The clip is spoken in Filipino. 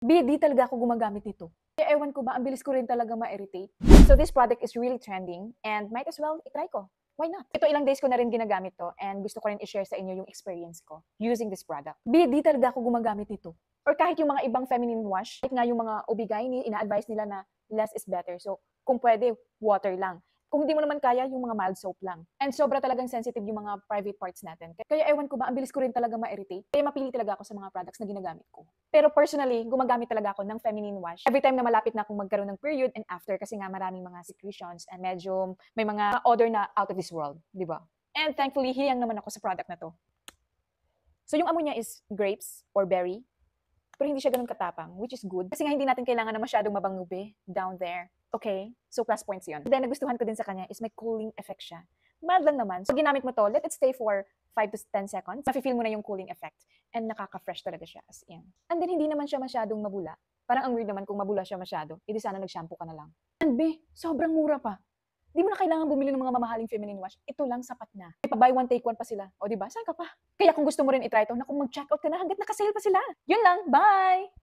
Di talaga ako gumagamit nito. Kaya ewan ko ba, ang bilis ko rin talaga ma-irritate. So this product is really trending and might as well itry ko. Why not? Ito ilang days ko na rin ginagamit to and gusto ko rin i-share sa inyo yung experience ko using this product. Di talaga ako gumagamit nito. Or kahit yung mga ibang feminine wash, kahit nga yung mga OB-GYN, ina-advise nila na less is better. So kung pwede, water lang. Kung hindi mo naman kaya, yung mga mild soap lang. And sobra talagang sensitive yung mga private parts natin. Kaya ewan ko ba, ang bilis ko rin talaga ma-irritate. Kaya mapili talaga ako sa mga products na ginagamit ko. Pero personally, gumagamit talaga ako ng feminine wash. Every time na malapit na akong magkaroon ng period and after kasi nga maraming mga secretions and medyo may mga odor na out of this world, di ba? And thankfully, hiyang naman ako sa product na to. So yung amoy niya is grapes or berry. Pero hindi siya ganun katapang, which is good. Kasi nga hindi natin kailangan na masyadong mabangubi down there. Okay? So plus points yun. Then nagustuhan ko din sa kanya is may cooling effect siya. Mild lang naman. So ginamit mo to, let it stay for 5 to 10 seconds. Mafe-feel mo na yung cooling effect. And nakaka-fresh talaga siya as in. And then hindi naman siya masyadong mabula. Parang ang weird naman kung mabula siya masyado. Hindi sana nag-shampoo ka na lang. And sobrang mura pa. Di mo na kailangan bumili ng mga mamahaling feminine wash. Ito lang sapat na. May pa buy one take one pa sila. O di ba? Saan ka pa? Kaya kung gusto mo rin i-try ito, na kung mag-checkout ka na hanggat naka-sale pa sila. Yun lang. Bye!